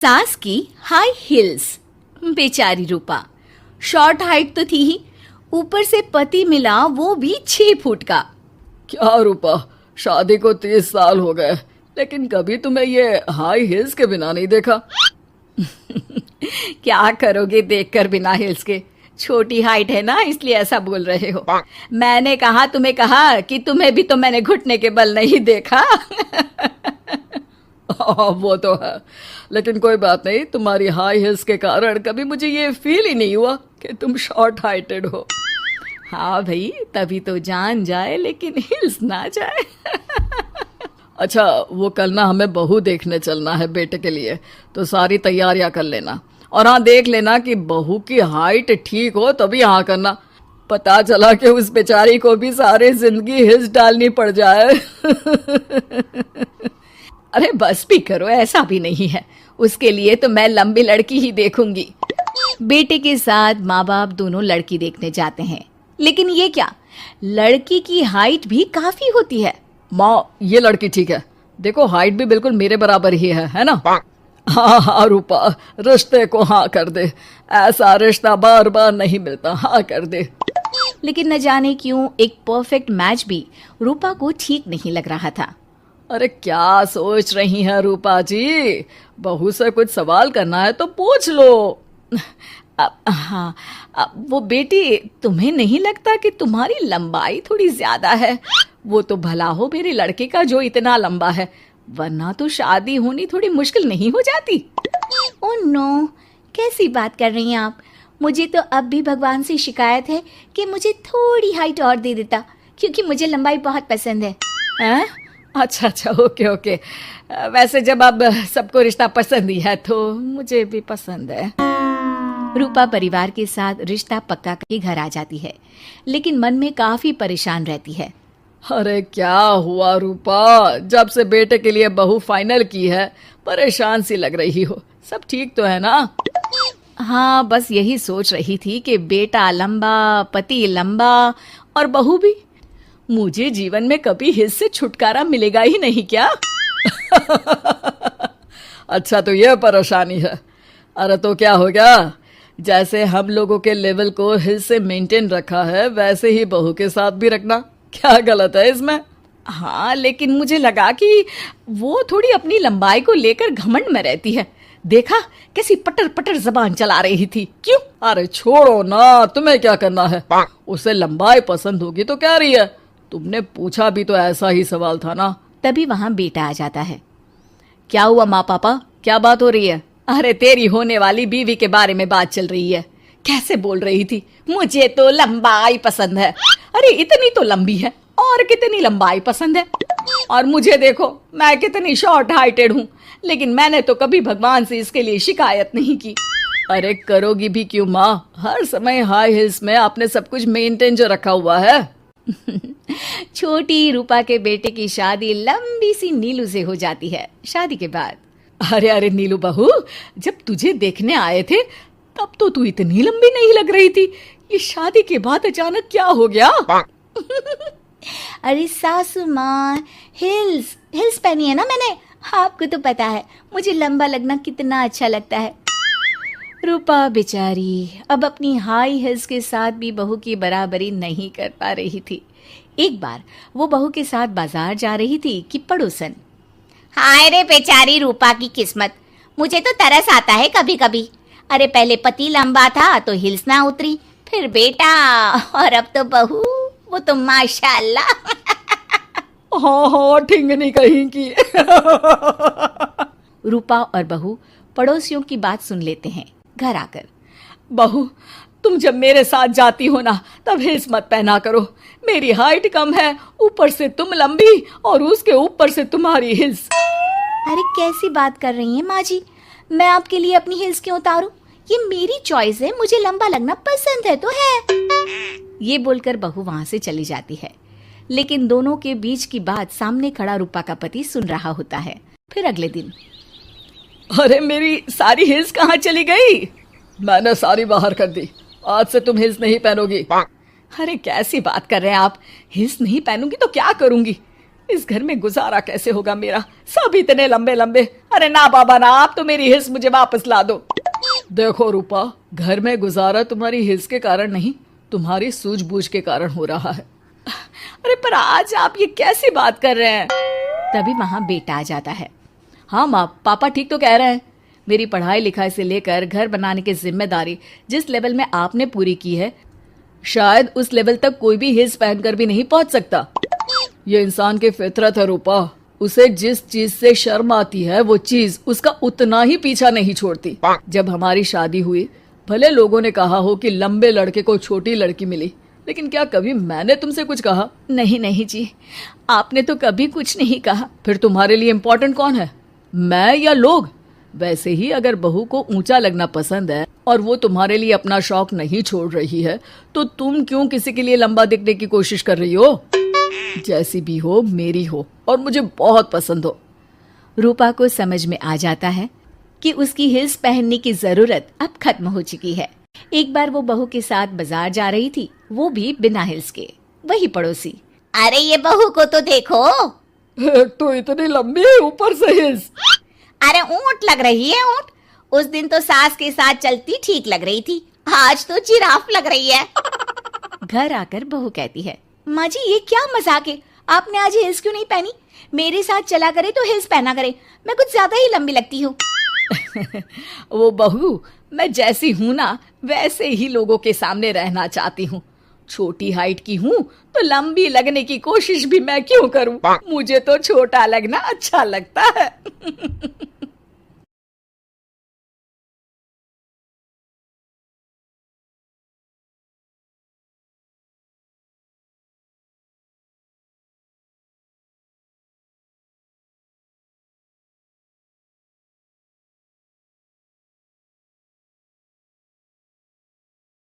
सास की high heels. बेचारी रूपा शॉर्ट हाइट तो थी ही, ऊपर से पति मिला वो भी 6 फुट का। क्या रूपा, शादी को 30 साल हो गए लेकिन कभी तुम्हें ये हाई हील्स के बिना नहीं देखा। क्या करोगे देखकर बिना हील्स के? छोटी हाइट है ना, इसलिए ऐसा बोल रहे हो। मैंने कहा तुम्हें कहा कि तुम्हें भी तो मैंने घुटने के बल नहीं देखा। वो तो है, लेकिन कोई बात नहीं, तुम्हारी हाई हील्स के कारण कभी मुझे ये फील ही नहीं हुआ कि तुम शॉर्ट हाइटेड हो। हाँ भाई, तभी तो जान जाए लेकिन हिल्स ना जाए। अच्छा, वो कल ना हमें बहू देखने चलना है बेटे के लिए, तो सारी तैयारियां कर लेना। और हाँ, देख लेना कि बहू की हाइट ठीक हो तभी हाँ करना। पता चला कि उस बेचारी को भी सारी जिंदगी हिल्स डालनी पड़ जाए। अरे बस भी करो, ऐसा भी नहीं है। उसके लिए तो मैं लंबी लड़की ही देखूंगी। बेटे के साथ माँ बाप दोनों लड़की देखने जाते हैं, लेकिन ये क्या, लड़की की हाइट भी काफी होती है। माँ, ये लड़की ठीक है, देखो हाइट भी बिल्कुल मेरे बराबर ही है ना। हाँ हाँ रूपा, रिश्ते को हाँ कर दे, ऐसा रिश्ता बार बार नहीं मिलता, हाँ कर दे। लेकिन न जाने क्यों एक परफेक्ट मैच भी रूपा को ठीक नहीं लग रहा था। अरे क्या सोच रही हैं रूपा जी, बहू से कुछ सवाल करना है तो पूछ लो। हाँ, वो बेटी, तुम्हें नहीं लगता कि तुम्हारी लंबाई थोड़ी ज्यादा है? वो तो भला हो मेरे लड़के का जो इतना लंबा है, वरना तो शादी होनी थोड़ी मुश्किल नहीं हो जाती। ओह नो, कैसी बात कर रही हैं आप? मुझे तो अब भी भगवान से शिकायत है कि मुझे थोड़ी हाइट और दे देता, क्योंकि मुझे लंबाई बहुत पसंद है। हैं? अच्छा अच्छा, ओके ओके। वैसे जब अब सबको रिश्ता पसंद ही है तो मुझे भी पसंद है। रूपा परिवार के साथ रिश्ता पक्का करके घर आ जाती है, लेकिन मन में काफी परेशान रहती है। अरे क्या हुआ रूपा, जब से बेटे के लिए बहू फाइनल की है परेशान सी लग रही हो, सब ठीक तो है ना? हाँ, बस यही सोच रही थी कि बेटा लंबा, पति लंबा और बहू भी। मुझे जीवन में कभी हिस्से से छुटकारा मिलेगा ही नहीं क्या? अच्छा, तो यह परेशानी है। अरे तो क्या हो गया, जैसे हम लोगों के लेवल को हिल से मेंटेन रखा है वैसे ही बहू के साथ भी रखना, क्या गलत है इसमें? हाँ, लेकिन मुझे लगा कि वो थोड़ी अपनी लंबाई को लेकर घमंड में रहती है। देखा कैसी पटर पटर जबान चला रही थी। क्यों? अरे छोड़ो ना, तुम्हें क्या करना है? उसे लंबाई पसंद होगी तो क्या रही है, तुमने पूछा भी तो ऐसा ही सवाल था ना। तभी वहां बेटा आ जाता है। क्या हुआ माँ पापा, क्या बात हो रही है? अरे तेरी होने वाली बीवी के बारे में बात चल रही है। कैसे बोल रही थी, मुझे तो लंबाई पसंद है। अरे इतनी तो लंबी है, और कितनी लंबाई पसंद है? और मुझे देखो, मैं कितनी शॉर्ट हाइटेड हूँ, लेकिन मैंने तो कभी भगवान से इसके लिए शिकायत नहीं की। अरे करोगी भी क्यों माँ, हर समय हाई हिल्स में आपने सब कुछ मेंटेन जो रखा हुआ है। छोटी रूपा के बेटे की शादी लंबी सी नीलू से हो जाती है। शादी के बाद, अरे अरे नीलू बहू, जब तुझे देखने आए थे तब तो तू इतनी लंबी नहीं लग रही थी, ये शादी के बाद अचानक क्या हो गया? अरे सासू माँ, हिल्स हिल्स पहनी है ना मैंने, आपको तो पता है मुझे लंबा लगना कितना अच्छा लगता है। रूपा बेचारी अब अपनी हाई हिल्स के साथ भी बहू की बराबरी नहीं कर पा रही थी। एक बार वो बहू के साथ बाजार जा रही थी कि पड़ोसन, हाय रे बेचारी रूपा की किस्मत, मुझे तो तरस आता है कभी कभी। अरे पहले पति लंबा था तो हिल्स ना उतरी, फिर बेटा, और अब तो बहू, वो तो माशाल्लाह। हाँ हाँ, ठिंगनी कहीं की। रूपा और बहू पड़ोसियों की बात सुन लेते हैं। घर आकर, बहू, तुम जब मेरे साथ जाती हो ना तब हिल्स मत पहना करो, मेरी हाइट कम है, ऊपर से तुम लंबी और उसके ऊपर से तुम्हारी हिल्स। अरे कैसी बात कर रही हैं माँ जी, मैं आपके लिए अपनी हिल्स क्यों उतारूं? ये मेरी चॉइस है, मुझे लंबा लगना पसंद है तो है। ये बोलकर बहू वहां से चली जाती है, लेकिन दोनों के बीच की बात सामने खड़ा रूपा का पति सुन रहा होता है। फिर अगले दिन, अरे मेरी सारी हिल्स कहाँ चली गई? मैंने सारी बाहर कर दी, आज से तुम हिल्स नहीं पहनोगी। अरे कैसी बात कर रहे हैं आप, हिल्स नहीं पहनूंगी तो क्या करूंगी? इस घर में गुजारा कैसे होगा मेरा, सब इतने लंबे लंबे। अरे ना बाबा ना, आप तो मेरी हिस्स मुझे वापस ला दो। देखो रूपा, घर में गुजारा तुम्हारी हिस्स के कारण नहीं, तुम्हारी सूझबूझ के कारण हो रहा है। अरे पर आज आप ये कैसी बात कर रहे हैं? तभी वहां बेटा आ जाता है। हाँ माँ, पापा ठीक तो कह रहे हैं। मेरी पढ़ाई लिखाई से लेकर घर बनाने की जिम्मेदारी जिस लेवल में आपने पूरी की है, शायद उस लेवल तक कोई भी हिल्स पहनकर भी नहीं पहुंच सकता। ये इंसान की फितरत है रूपा, उसे जिस चीज से शर्म आती है वो चीज उसका उतना ही पीछा नहीं छोड़ती। जब हमारी शादी हुई, भले लोगों ने कहा हो कि लंबे लड़के को छोटी लड़की मिली, लेकिन क्या कभी मैंने तुमसे कुछ कहा? नहीं नहीं जी, आपने तो कभी कुछ नहीं कहा। फिर तुम्हारे लिए इम्पोर्टेंट कौन है, मैं या लोग? वैसे ही अगर बहू को ऊंचा लगना पसंद है और वो तुम्हारे लिए अपना शौक नहीं छोड़ रही है, तो तुम क्यों किसी के लिए लंबा दिखने की कोशिश कर रही हो? जैसी भी हो, मेरी हो और मुझे बहुत पसंद हो। रूपा को समझ में आ जाता है कि उसकी हिल्स पहनने की जरूरत अब खत्म हो चुकी है। एक बार वो बहू के साथ बाजार जा रही थी, वो भी बिना हिल्स के। वही पड़ोसी, अरे ये बहू को तो देखो, एक तो इतनी लंबी है, ऊपर से हिल्स। अरे ऊंट लग रही है ऊंट। उस दिन तो सास के साथ चलती ठीक लग रही थी, आज तो जिराफ लग रही है। घर आकर बहू कहती है, माँ जी ये क्या मजाक है, आपने आज हिल्स क्यों नहीं पहनी? मेरे साथ चला करे तो हिल्स पहना करे, मैं कुछ ज्यादा ही लंबी लगती हूँ। वो बहू, मैं जैसी हूं ना वैसे ही लोगों के सामने रहना चाहती हूँ। छोटी हाइट की हूँ तो लंबी लगने की कोशिश भी मैं क्यों करूँ? मुझे तो छोटा लगना अच्छा लगता है।